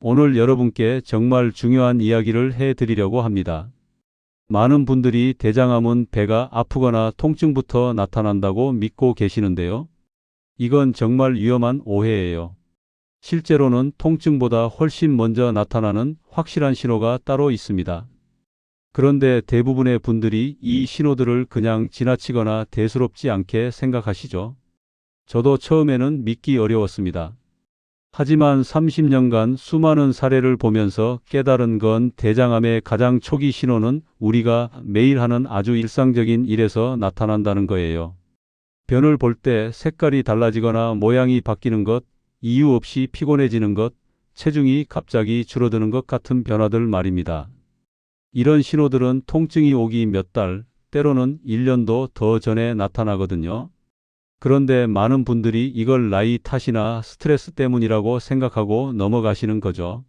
오늘 여러분께 정말 중요한 이야기를 해드리려고 합니다. 많은 분들이 대장암은 배가 아프거나 통증부터 나타난다고 믿고 계시는데요. 이건 정말 위험한 오해예요. 실제로는 통증보다 훨씬 먼저 나타나는 확실한 신호가 따로 있습니다. 그런데 대부분의 분들이 이 신호들을 그냥 지나치거나 대수롭지 않게 생각하시죠. 저도 처음에는 믿기 어려웠습니다. 하지만 30년간 수많은 사례를 보면서 깨달은 건 대장암의 가장 초기 신호는 우리가 매일 하는 아주 일상적인 일에서 나타난다는 거예요. 변을 볼 때 색깔이 달라지거나 모양이 바뀌는 것, 이유 없이 피곤해지는 것, 체중이 갑자기 줄어드는 것 같은 변화들 말입니다. 이런 신호들은 통증이 오기 몇 달, 때로는 1년도 더 전에 나타나거든요. 그런데 많은 분들이 이걸 나이 탓이나 스트레스 때문이라고 생각하고 넘어가시는 거죠.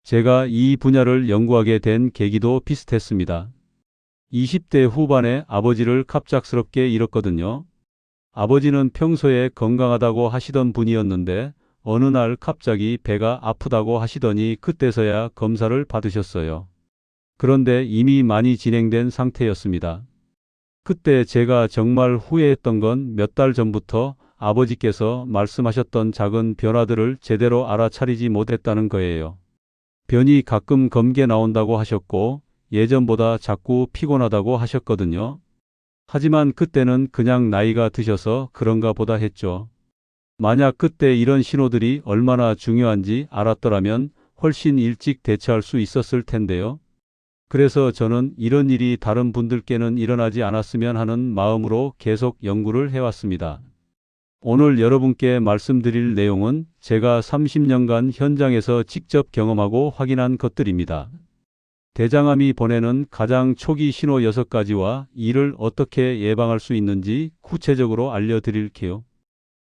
제가 이 분야를 연구하게 된 계기도 비슷했습니다. 20대 후반에 아버지를 갑작스럽게 잃었거든요. 아버지는 평소에 건강하다고 하시던 분이었는데 어느 날 갑자기 배가 아프다고 하시더니 그때서야 검사를 받으셨어요. 그런데 이미 많이 진행된 상태였습니다. 그때 제가 정말 후회했던 건 몇 달 전부터 아버지께서 말씀하셨던 작은 변화들을 제대로 알아차리지 못했다는 거예요. 변이 가끔 검게 나온다고 하셨고 예전보다 자꾸 피곤하다고 하셨거든요. 하지만 그때는 그냥 나이가 드셔서 그런가 보다 했죠. 만약 그때 이런 신호들이 얼마나 중요한지 알았더라면 훨씬 일찍 대처할 수 있었을 텐데요. 그래서 저는 이런 일이 다른 분들께는 일어나지 않았으면 하는 마음으로 계속 연구를 해왔습니다. 오늘 여러분께 말씀드릴 내용은 제가 30년간 현장에서 직접 경험하고 확인한 것들입니다. 대장암이 보내는 가장 초기 신호 6가지와 이를 어떻게 예방할 수 있는지 구체적으로 알려드릴게요.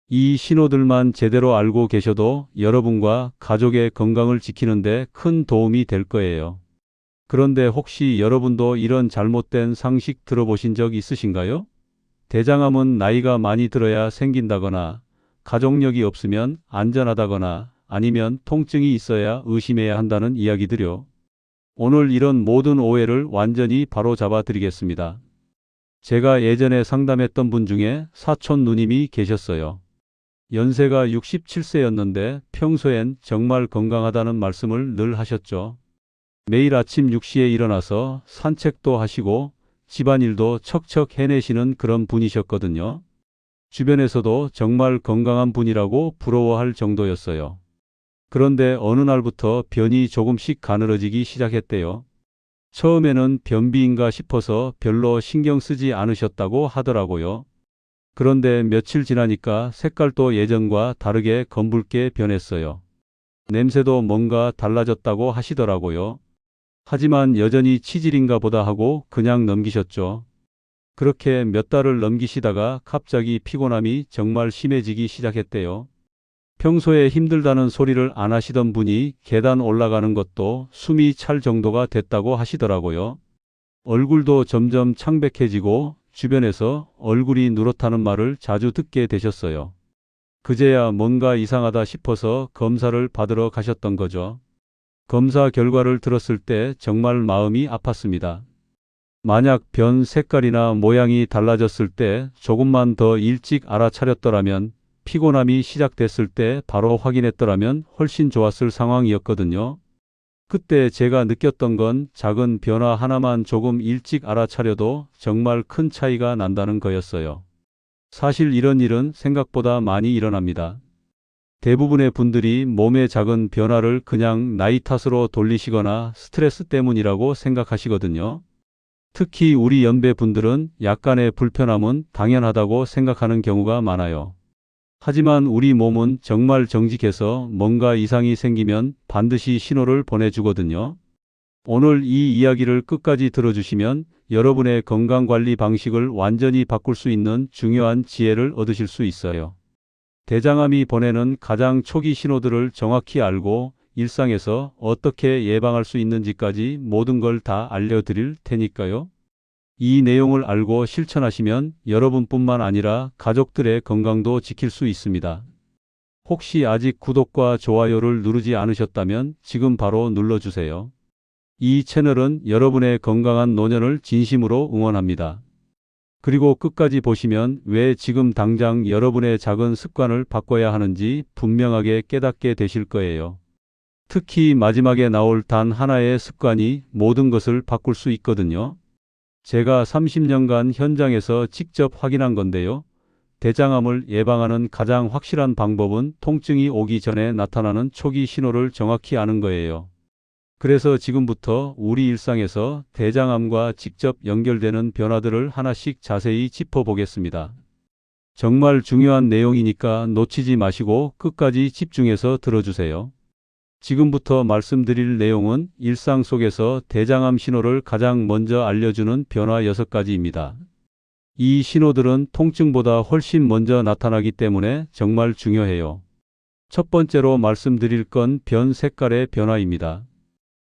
이 신호들만 제대로 알고 계셔도 여러분과 가족의 건강을 지키는 데 큰 도움이 될 거예요. 그런데 혹시 여러분도 이런 잘못된 상식 들어보신 적 있으신가요? 대장암은 나이가 많이 들어야 생긴다거나, 가족력이 없으면 안전하다거나, 아니면 통증이 있어야 의심해야 한다는 이야기들요. 오늘 이런 모든 오해를 완전히 바로잡아 드리겠습니다. 제가 예전에 상담했던 분 중에 사촌 누님이 계셨어요. 연세가 67세였는데 평소엔 정말 건강하다는 말씀을 늘 하셨죠. 매일 아침 6시에 일어나서 산책도 하시고 집안일도 척척 해내시는 그런 분이셨거든요. 주변에서도 정말 건강한 분이라고 부러워할 정도였어요. 그런데 어느 날부터 변이 조금씩 가늘어지기 시작했대요. 처음에는 변비인가 싶어서 별로 신경 쓰지 않으셨다고 하더라고요. 그런데 며칠 지나니까 색깔도 예전과 다르게 검붉게 변했어요. 냄새도 뭔가 달라졌다고 하시더라고요. 하지만 여전히 치질인가 보다 하고 그냥 넘기셨죠. 그렇게 몇 달을 넘기시다가 갑자기 피곤함이 정말 심해지기 시작했대요. 평소에 힘들다는 소리를 안 하시던 분이 계단 올라가는 것도 숨이 찰 정도가 됐다고 하시더라고요. 얼굴도 점점 창백해지고 주변에서 얼굴이 누렇다는 말을 자주 듣게 되셨어요. 그제야 뭔가 이상하다 싶어서 검사를 받으러 가셨던 거죠. 검사 결과를 들었을 때 정말 마음이 아팠습니다. 만약 변 색깔이나 모양이 달라졌을 때 조금만 더 일찍 알아차렸더라면, 피곤함이 시작됐을 때 바로 확인했더라면 훨씬 좋았을 상황이었거든요. 그때 제가 느꼈던 건 작은 변화 하나만 조금 일찍 알아차려도 정말 큰 차이가 난다는 거였어요. 사실 이런 일은 생각보다 많이 일어납니다. 대부분의 분들이 몸의 작은 변화를 그냥 나이 탓으로 돌리시거나 스트레스 때문이라고 생각하시거든요. 특히 우리 연배 분들은 약간의 불편함은 당연하다고 생각하는 경우가 많아요. 하지만 우리 몸은 정말 정직해서 뭔가 이상이 생기면 반드시 신호를 보내주거든요. 오늘 이 이야기를 끝까지 들어주시면 여러분의 건강관리 방식을 완전히 바꿀 수 있는 중요한 지혜를 얻으실 수 있어요. 대장암이 보내는 가장 초기 신호들을 정확히 알고 일상에서 어떻게 예방할 수 있는지까지 모든 걸 다 알려드릴 테니까요. 이 내용을 알고 실천하시면 여러분뿐만 아니라 가족들의 건강도 지킬 수 있습니다. 혹시 아직 구독과 좋아요를 누르지 않으셨다면 지금 바로 눌러주세요. 이 채널은 여러분의 건강한 노년을 진심으로 응원합니다. 그리고 끝까지 보시면 왜 지금 당장 여러분의 작은 습관을 바꿔야 하는지 분명하게 깨닫게 되실 거예요. 특히 마지막에 나올 단 하나의 습관이 모든 것을 바꿀 수 있거든요. 제가 30년간 현장에서 직접 확인한 건데요. 대장암을 예방하는 가장 확실한 방법은 통증이 오기 전에 나타나는 초기 신호를 정확히 아는 거예요. 그래서 지금부터 우리 일상에서 대장암과 직접 연결되는 변화들을 하나씩 자세히 짚어보겠습니다. 정말 중요한 내용이니까 놓치지 마시고 끝까지 집중해서 들어주세요. 지금부터 말씀드릴 내용은 일상 속에서 대장암 신호를 가장 먼저 알려주는 변화 6가지입니다. 이 신호들은 통증보다 훨씬 먼저 나타나기 때문에 정말 중요해요. 첫 번째로 말씀드릴 건 변 색깔의 변화입니다.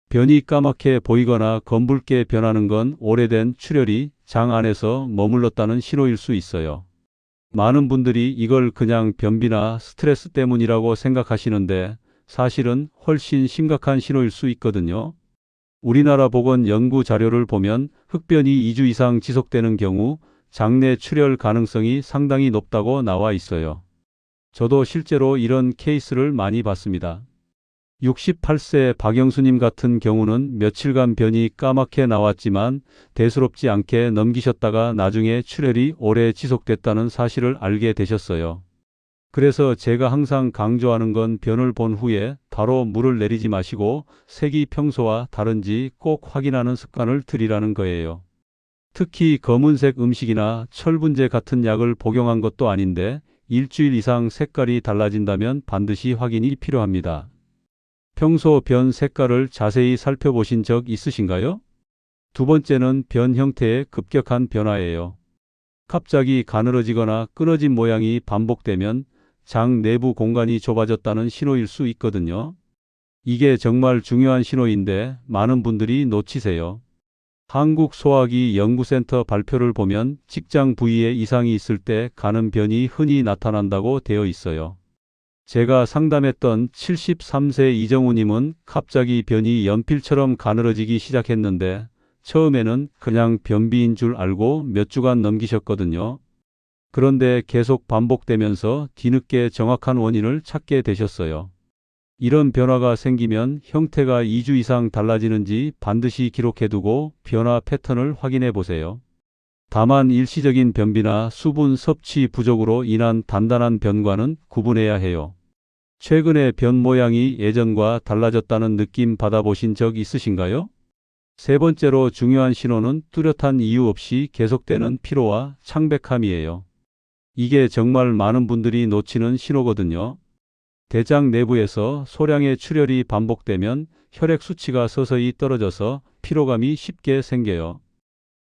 변이 까맣게 보이거나 검붉게 변하는 건 오래된 출혈이 장 안에서 머물렀다는 신호일 수 있어요. 많은 분들이 이걸 그냥 변비나 스트레스 때문이라고 생각하시는데 사실은 훨씬 심각한 신호일 수 있거든요. 우리나라 보건 연구 자료를 보면 흑변이 2주 이상 지속되는 경우 장내 출혈 가능성이 상당히 높다고 나와 있어요. 저도 실제로 이런 케이스를 많이 봤습니다. 68세 박영수님 같은 경우는 며칠간 변이 까맣게 나왔지만 대수롭지 않게 넘기셨다가 나중에 출혈이 오래 지속됐다는 사실을 알게 되셨어요. 그래서 제가 항상 강조하는 건 변을 본 후에 바로 물을 내리지 마시고 색이 평소와 다른지 꼭 확인하는 습관을 들이라는 거예요. 특히 검은색 음식이나 철분제 같은 약을 복용한 것도 아닌데 일주일 이상 색깔이 달라진다면 반드시 확인이 필요합니다. 평소 변 색깔을 자세히 살펴보신 적 있으신가요? 두 번째는 변 형태의 급격한 변화예요. 갑자기 가늘어지거나 끊어진 모양이 반복되면 장 내부 공간이 좁아졌다는 신호일 수 있거든요. 이게 정말 중요한 신호인데 많은 분들이 놓치세요. 한국소화기 연구센터 발표를 보면 직장 부위에 이상이 있을 때 가는 변이 흔히 나타난다고 되어 있어요. 제가 상담했던 73세 이정우님은 갑자기 변이 연필처럼 가늘어지기 시작했는데 처음에는 그냥 변비인 줄 알고 몇 주간 넘기셨거든요. 그런데 계속 반복되면서 뒤늦게 정확한 원인을 찾게 되셨어요. 이런 변화가 생기면 형태가 2주 이상 달라지는지 반드시 기록해두고 변화 패턴을 확인해 보세요. 다만 일시적인 변비나 수분 섭취 부족으로 인한 단단한 변과는 구분해야 해요. 최근에 변 모양이 예전과 달라졌다는 느낌 받아보신 적 있으신가요? 세 번째로 중요한 신호는 뚜렷한 이유 없이 계속되는 피로와 창백함이에요. 이게 정말 많은 분들이 놓치는 신호거든요. 대장 내부에서 소량의 출혈이 반복되면 혈액 수치가 서서히 떨어져서 피로감이 쉽게 생겨요.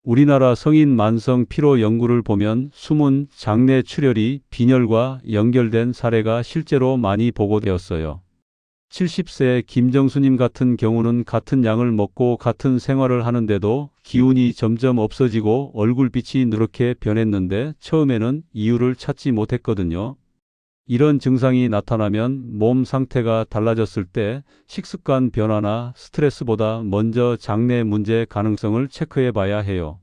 우리나라 성인 만성 피로 연구를 보면 숨은 장내 출혈이 빈혈과 연결된 사례가 실제로 많이 보고되었어요. 70세 김정수님 같은 경우는 같은 약을 먹고 같은 생활을 하는데도 기운이 점점 없어지고 얼굴빛이 누렇게 변했는데 처음에는 이유를 찾지 못했거든요. 이런 증상이 나타나면 몸 상태가 달라졌을 때 식습관 변화나 스트레스보다 먼저 장내 문제 가능성을 체크해 봐야 해요.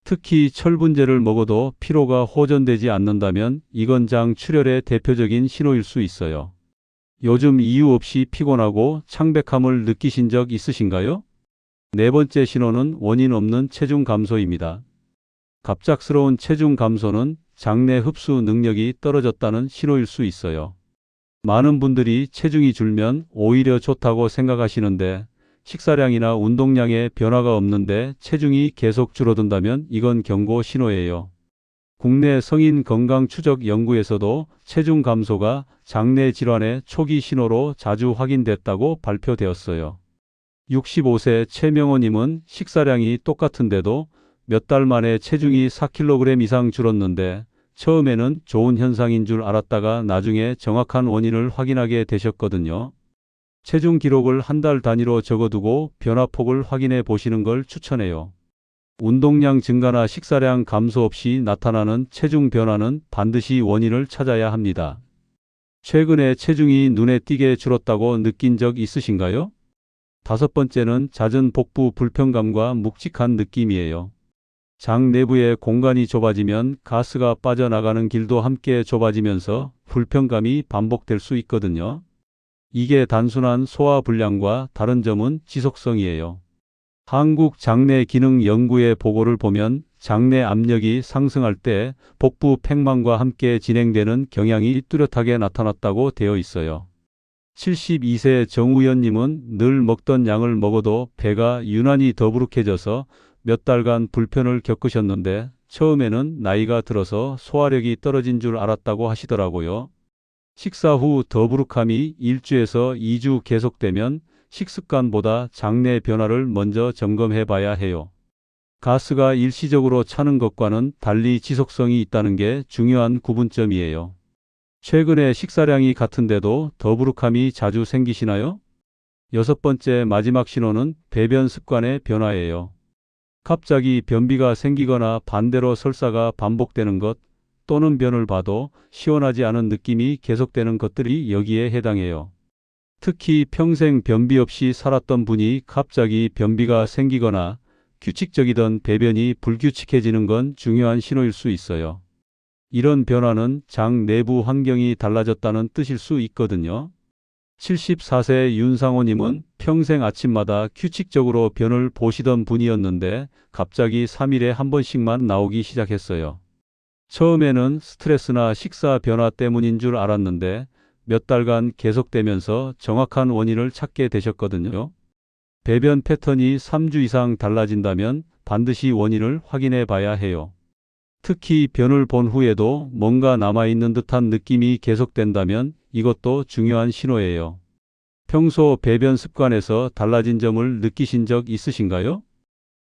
특히 철분제를 먹어도 피로가 호전되지 않는다면 이건 장 출혈의 대표적인 신호일 수 있어요. 요즘 이유 없이 피곤하고 창백함을 느끼신 적 있으신가요? 네 번째 신호는 원인 없는 체중 감소입니다. 갑작스러운 체중 감소는 장내 흡수 능력이 떨어졌다는 신호일 수 있어요. 많은 분들이 체중이 줄면 오히려 좋다고 생각하시는데 식사량이나 운동량에 변화가 없는데 체중이 계속 줄어든다면 이건 경고 신호예요. 국내 성인 건강 추적 연구에서도 체중 감소가 장내 질환의 초기 신호로 자주 확인됐다고 발표되었어요. 65세 최명호님은 식사량이 똑같은데도 몇 달 만에 체중이 4kg 이상 줄었는데 처음에는 좋은 현상인 줄 알았다가 나중에 정확한 원인을 확인하게 되셨거든요. 체중 기록을 한 달 단위로 적어두고 변화폭을 확인해 보시는 걸 추천해요. 운동량 증가나 식사량 감소 없이 나타나는 체중 변화는 반드시 원인을 찾아야 합니다. 최근에 체중이 눈에 띄게 줄었다고 느낀 적 있으신가요? 다섯 번째는 잦은 복부 불편감과 묵직한 느낌이에요. 장 내부의 공간이 좁아지면 가스가 빠져나가는 길도 함께 좁아지면서 불편감이 반복될 수 있거든요. 이게 단순한 소화불량과 다른 점은 지속성이에요. 한국장내기능연구의 보고를 보면 장내 압력이 상승할 때 복부 팽만과 함께 진행되는 경향이 뚜렷하게 나타났다고 되어 있어요. 72세 정우연님은 늘 먹던 양을 먹어도 배가 유난히 더부룩해져서 몇 달간 불편을 겪으셨는데 처음에는 나이가 들어서 소화력이 떨어진 줄 알았다고 하시더라고요. 식사 후 더부룩함이 1주에서 2주 계속되면 식습관보다 장내 변화를 먼저 점검해 봐야 해요. 가스가 일시적으로 차는 것과는 달리 지속성이 있다는 게 중요한 구분점이에요. 최근에 식사량이 같은데도 더부룩함이 자주 생기시나요? 여섯 번째 마지막 신호는 배변 습관의 변화예요. 갑자기 변비가 생기거나 반대로 설사가 반복되는 것 또는 변을 봐도 시원하지 않은 느낌이 계속되는 것들이 여기에 해당해요. 특히 평생 변비 없이 살았던 분이 갑자기 변비가 생기거나 규칙적이던 배변이 불규칙해지는 건 중요한 신호일 수 있어요. 이런 변화는 장 내부 환경이 달라졌다는 뜻일 수 있거든요. 74세 윤상호님은 평생 아침마다 규칙적으로 변을 보시던 분이었는데 갑자기 3일에 한 번씩만 나오기 시작했어요. 처음에는 스트레스나 식사 변화 때문인 줄 알았는데 몇 달간 계속되면서 정확한 원인을 찾게 되셨거든요. 배변 패턴이 3주 이상 달라진다면 반드시 원인을 확인해 봐야 해요. 특히 변을 본 후에도 뭔가 남아있는 듯한 느낌이 계속된다면 이것도 중요한 신호예요. 평소 배변 습관에서 달라진 점을 느끼신 적 있으신가요?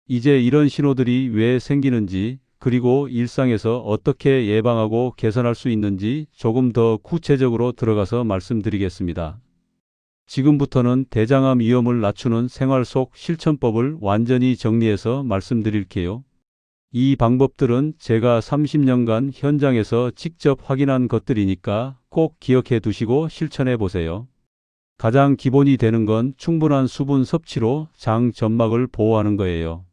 이제 이런 신호들이 왜 생기는지, 그리고 일상에서 어떻게 예방하고 개선할 수 있는지 조금 더 구체적으로 들어가서 말씀드리겠습니다. 지금부터는 대장암 위험을 낮추는 생활 속 실천법을 완전히 정리해서 말씀드릴게요. 이 방법들은 제가 30년간 현장에서 직접 확인한 것들이니까 꼭 기억해 두시고 실천해 보세요. 가장 기본이 되는 건 충분한 수분 섭취로 장 점막을 보호하는 거예요.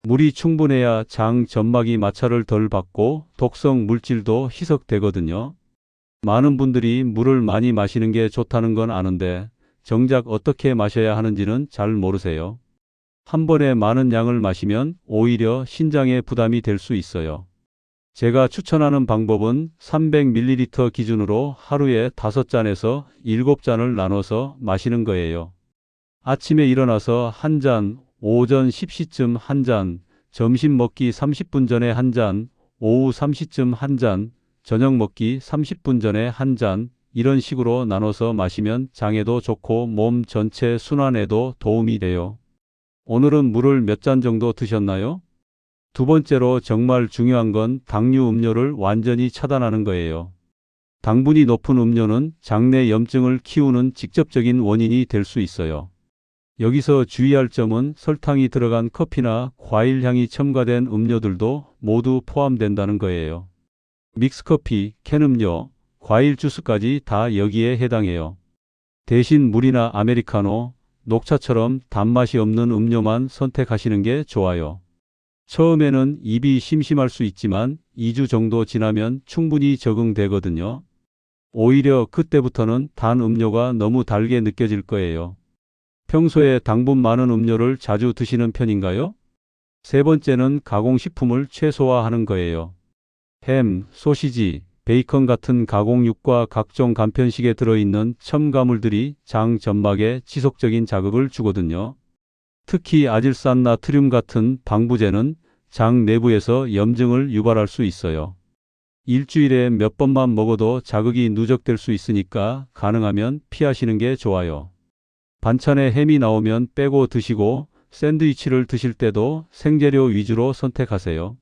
물이 충분해야 장 점막이 마찰을 덜 받고 독성 물질도 희석되거든요. 많은 분들이 물을 많이 마시는 게 좋다는 건 아는데 정작 어떻게 마셔야 하는지는 잘 모르세요. 한 번에 많은 양을 마시면 오히려 신장에 부담이 될 수 있어요. 제가 추천하는 방법은 300ml 기준으로 하루에 5잔에서 7잔을 나눠서 마시는 거예요. 아침에 일어나서 한 잔, 오전 10시쯤 한 잔, 점심 먹기 30분 전에 한 잔, 오후 3시쯤 한 잔, 저녁 먹기 30분 전에 한 잔, 이런 식으로 나눠서 마시면 장에도 좋고 몸 전체 순환에도 도움이 돼요. 오늘은 물을 몇 잔 정도 드셨나요? 두 번째로 정말 중요한 건 당류 음료를 완전히 차단하는 거예요. 당분이 높은 음료는 장내 염증을 키우는 직접적인 원인이 될 수 있어요. 여기서 주의할 점은 설탕이 들어간 커피나 과일 향이 첨가된 음료들도 모두 포함된다는 거예요. 믹스커피, 캔음료, 과일 주스까지 다 여기에 해당해요. 대신 물이나 아메리카노, 녹차처럼 단맛이 없는 음료만 선택하시는 게 좋아요. 처음에는 입이 심심할 수 있지만 2주 정도 지나면 충분히 적응되거든요. 오히려 그때부터는 단 음료가 너무 달게 느껴질 거예요. 평소에 당분 많은 음료를 자주 드시는 편인가요? 세 번째는 가공식품을 최소화하는 거예요. 햄, 소시지, 베이컨 같은 가공육과 각종 간편식에 들어있는 첨가물들이 장 점막에 지속적인 자극을 주거든요. 특히 아질산 나트륨 같은 방부제는 장 내부에서 염증을 유발할 수 있어요. 일주일에 몇 번만 먹어도 자극이 누적될 수 있으니까 가능하면 피하시는 게 좋아요. 반찬에 햄이 나오면 빼고 드시고 샌드위치를 드실 때도 생재료 위주로 선택하세요.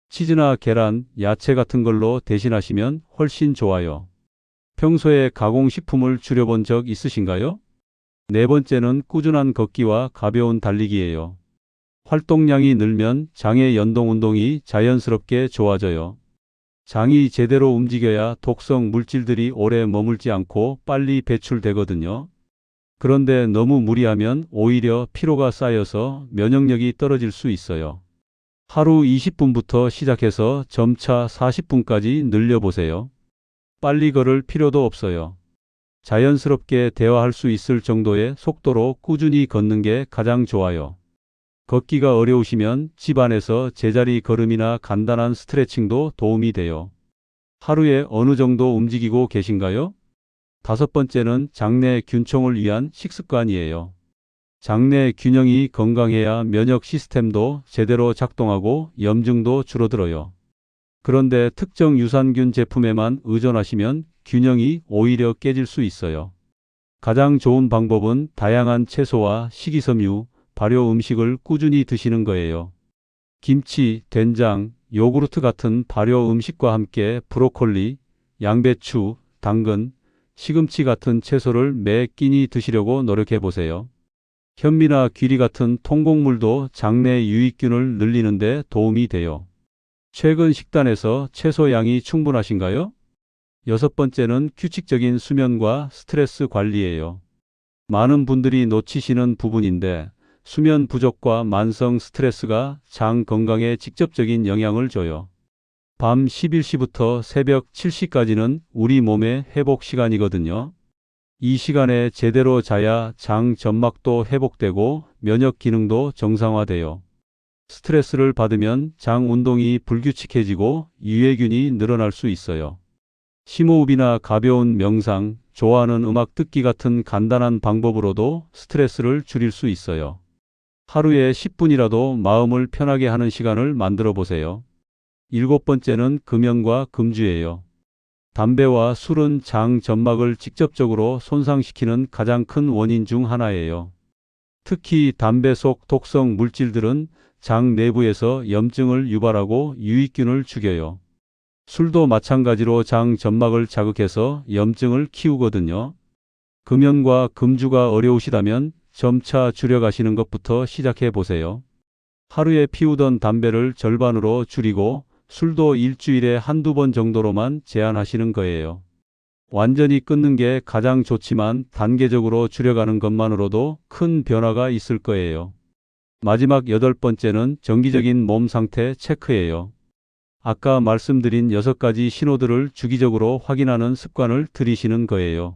치즈나 계란, 야채 같은 걸로 대신하시면 훨씬 좋아요. 평소에 가공식품을 줄여본 적 있으신가요? 네 번째는 꾸준한 걷기와 가벼운 달리기예요. 활동량이 늘면 장의 연동 운동이 자연스럽게 좋아져요. 장이 제대로 움직여야 독성 물질들이 오래 머물지 않고 빨리 배출되거든요. 그런데 너무 무리하면 오히려 피로가 쌓여서 면역력이 떨어질 수 있어요. 하루 20분부터 시작해서 점차 40분까지 늘려보세요. 빨리 걸을 필요도 없어요. 자연스럽게 대화할 수 있을 정도의 속도로 꾸준히 걷는 게 가장 좋아요. 걷기가 어려우시면 집 안에서 제자리 걸음이나 간단한 스트레칭도 도움이 돼요. 하루에 어느 정도 움직이고 계신가요? 다섯 번째는 장내 균총을 위한 식습관이에요. 장내 균형이 건강해야 면역 시스템도 제대로 작동하고 염증도 줄어들어요. 그런데 특정 유산균 제품에만 의존하시면 균형이 오히려 깨질 수 있어요. 가장 좋은 방법은 다양한 채소와 식이섬유, 발효 음식을 꾸준히 드시는 거예요. 김치, 된장, 요구르트 같은 발효 음식과 함께 브로콜리, 양배추, 당근, 시금치 같은 채소를 매 끼니 드시려고 노력해 보세요. 현미나 귀리 같은 통곡물도 장내 유익균을 늘리는 데 도움이 돼요. 최근 식단에서 채소 양이 충분하신가요? 여섯 번째는 규칙적인 수면과 스트레스 관리예요. 많은 분들이 놓치시는 부분인데 수면 부족과 만성 스트레스가 장 건강에 직접적인 영향을 줘요. 밤 11시부터 새벽 7시까지는 우리 몸의 회복 시간이거든요. 이 시간에 제대로 자야 장 점막도 회복되고 면역 기능도 정상화돼요. 스트레스를 받으면 장 운동이 불규칙해지고 유해균이 늘어날 수 있어요. 심호흡이나 가벼운 명상, 좋아하는 음악 듣기 같은 간단한 방법으로도 스트레스를 줄일 수 있어요. 하루에 10분이라도 마음을 편하게 하는 시간을 만들어 보세요. 일곱 번째는 금연과 금주예요. 담배와 술은 장 점막을 직접적으로 손상시키는 가장 큰 원인 중 하나예요. 특히 담배 속 독성 물질들은 장 내부에서 염증을 유발하고 유익균을 죽여요. 술도 마찬가지로 장 점막을 자극해서 염증을 키우거든요. 금연과 금주가 어려우시다면 점차 줄여가시는 것부터 시작해 보세요. 하루에 피우던 담배를 절반으로 줄이고 술도 일주일에 한두 번 정도로만 제한하시는 거예요. 완전히 끊는 게 가장 좋지만 단계적으로 줄여가는 것만으로도 큰 변화가 있을 거예요. 마지막 여덟 번째는 정기적인 몸 상태 체크예요. 아까 말씀드린 6가지 신호들을 주기적으로 확인하는 습관을 들이시는 거예요.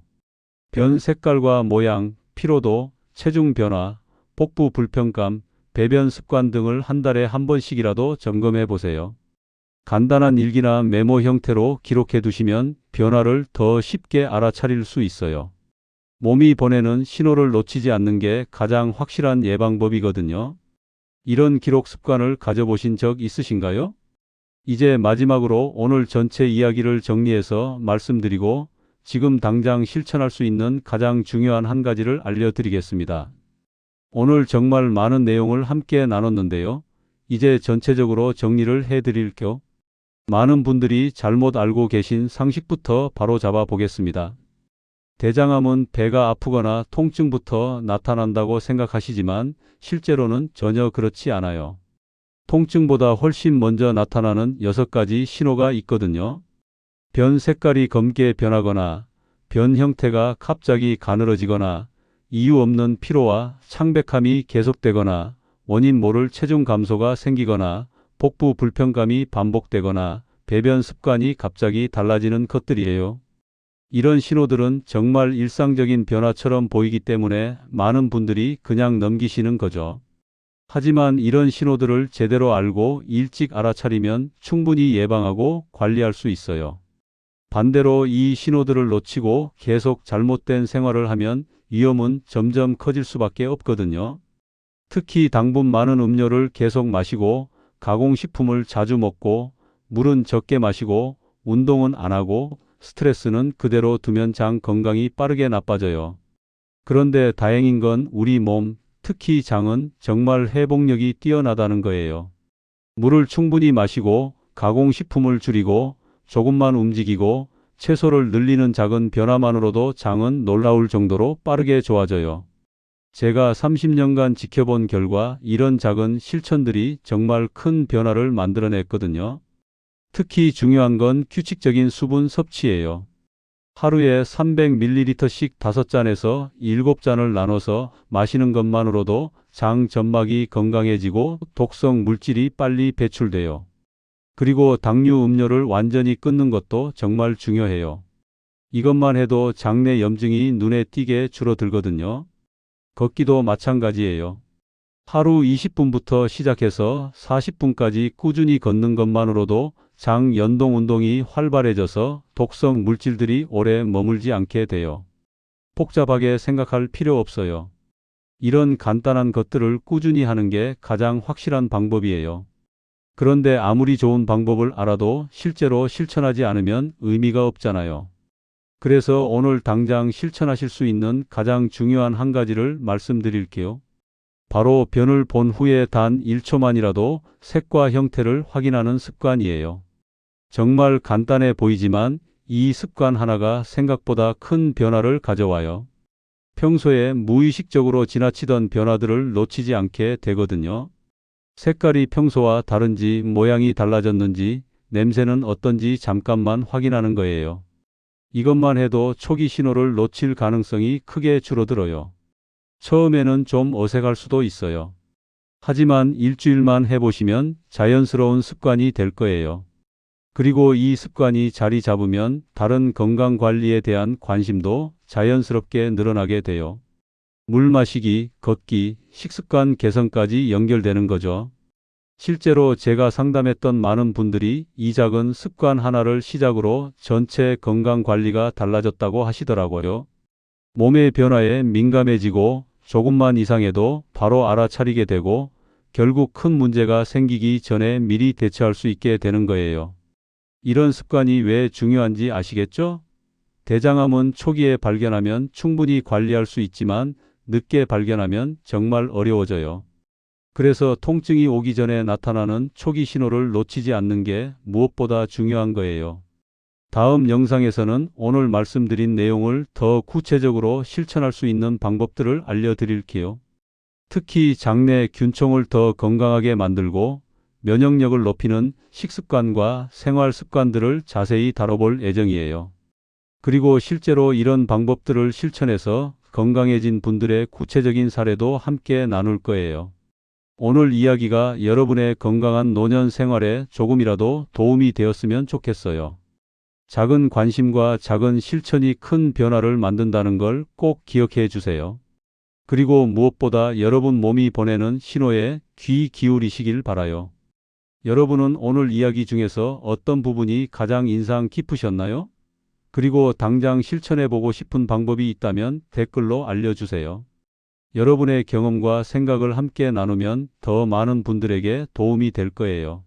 변 색깔과 모양, 피로도, 체중 변화, 복부 불편감, 배변 습관 등을 한 달에 한 번씩이라도 점검해 보세요. 간단한 일기나 메모 형태로 기록해 두시면 변화를 더 쉽게 알아차릴 수 있어요. 몸이 보내는 신호를 놓치지 않는 게 가장 확실한 예방법이거든요. 이런 기록 습관을 가져보신 적 있으신가요? 이제 마지막으로 오늘 전체 이야기를 정리해서 말씀드리고 지금 당장 실천할 수 있는 가장 중요한 한 가지를 알려드리겠습니다. 오늘 정말 많은 내용을 함께 나눴는데요. 이제 전체적으로 정리를 해드릴게요. 많은 분들이 잘못 알고 계신 상식부터 바로 잡아 보겠습니다. 대장암은 배가 아프거나 통증부터 나타난다고 생각하시지만 실제로는 전혀 그렇지 않아요. 통증보다 훨씬 먼저 나타나는 6가지 신호가 있거든요. 변 색깔이 검게 변하거나 변 형태가 갑자기 가늘어지거나 이유 없는 피로와 창백함이 계속되거나 원인 모를 체중 감소가 생기거나 복부 불편감이 반복되거나 배변 습관이 갑자기 달라지는 것들이에요. 이런 신호들은 정말 일상적인 변화처럼 보이기 때문에 많은 분들이 그냥 넘기시는 거죠. 하지만 이런 신호들을 제대로 알고 일찍 알아차리면 충분히 예방하고 관리할 수 있어요. 반대로 이 신호들을 놓치고 계속 잘못된 생활을 하면 위험은 점점 커질 수밖에 없거든요. 특히 당분 많은 음료를 계속 마시고 가공식품을 자주 먹고 물은 적게 마시고 운동은 안 하고 스트레스는 그대로 두면 장 건강이 빠르게 나빠져요. 그런데 다행인 건 우리 몸, 특히 장은 정말 회복력이 뛰어나다는 거예요. 물을 충분히 마시고 가공식품을 줄이고 조금만 움직이고 채소를 늘리는 작은 변화만으로도 장은 놀라울 정도로 빠르게 좋아져요. 제가 30년간 지켜본 결과 이런 작은 실천들이 정말 큰 변화를 만들어냈거든요. 특히 중요한 건 규칙적인 수분 섭취예요. 하루에 300ml씩 5잔에서 7잔을 나눠서 마시는 것만으로도 장 점막이 건강해지고 독성 물질이 빨리 배출돼요. 그리고 당류 음료를 완전히 끊는 것도 정말 중요해요. 이것만 해도 장내 염증이 눈에 띄게 줄어들거든요. 걷기도 마찬가지예요. 하루 20분부터 시작해서 40분까지 꾸준히 걷는 것만으로도 장 연동 운동이 활발해져서 독성 물질들이 오래 머물지 않게 돼요. 복잡하게 생각할 필요 없어요. 이런 간단한 것들을 꾸준히 하는 게 가장 확실한 방법이에요. 그런데 아무리 좋은 방법을 알아도 실제로 실천하지 않으면 의미가 없잖아요. 그래서 오늘 당장 실천하실 수 있는 가장 중요한 한 가지를 말씀드릴게요. 바로 변을 본 후에 단 1초만이라도 색과 형태를 확인하는 습관이에요. 정말 간단해 보이지만 이 습관 하나가 생각보다 큰 변화를 가져와요. 평소에 무의식적으로 지나치던 변화들을 놓치지 않게 되거든요. 색깔이 평소와 다른지, 모양이 달라졌는지, 냄새는 어떤지 잠깐만 확인하는 거예요. 이것만 해도 초기 신호를 놓칠 가능성이 크게 줄어들어요. 처음에는 좀 어색할 수도 있어요. 하지만 일주일만 해보시면 자연스러운 습관이 될 거예요. 그리고 이 습관이 자리 잡으면 다른 건강 관리에 대한 관심도 자연스럽게 늘어나게 돼요. 물 마시기, 걷기, 식습관 개선까지 연결되는 거죠. 실제로 제가 상담했던 많은 분들이 이 작은 습관 하나를 시작으로 전체 건강 관리가 달라졌다고 하시더라고요. 몸의 변화에 민감해지고 조금만 이상해도 바로 알아차리게 되고 결국 큰 문제가 생기기 전에 미리 대처할 수 있게 되는 거예요. 이런 습관이 왜 중요한지 아시겠죠? 대장암은 초기에 발견하면 충분히 관리할 수 있지만 늦게 발견하면 정말 어려워져요. 그래서 통증이 오기 전에 나타나는 초기 신호를 놓치지 않는 게 무엇보다 중요한 거예요. 다음 영상에서는 오늘 말씀드린 내용을 더 구체적으로 실천할 수 있는 방법들을 알려드릴게요. 특히 장내 균총을 더 건강하게 만들고 면역력을 높이는 식습관과 생활 습관들을 자세히 다뤄볼 예정이에요. 그리고 실제로 이런 방법들을 실천해서 건강해진 분들의 구체적인 사례도 함께 나눌 거예요. 오늘 이야기가 여러분의 건강한 노년 생활에 조금이라도 도움이 되었으면 좋겠어요. 작은 관심과 작은 실천이 큰 변화를 만든다는 걸 꼭 기억해 주세요. 그리고 무엇보다 여러분 몸이 보내는 신호에 귀 기울이시길 바라요. 여러분은 오늘 이야기 중에서 어떤 부분이 가장 인상 깊으셨나요? 그리고 당장 실천해 보고 싶은 방법이 있다면 댓글로 알려주세요. 여러분의 경험과 생각을 함께 나누면 더 많은 분들에게 도움이 될 거예요.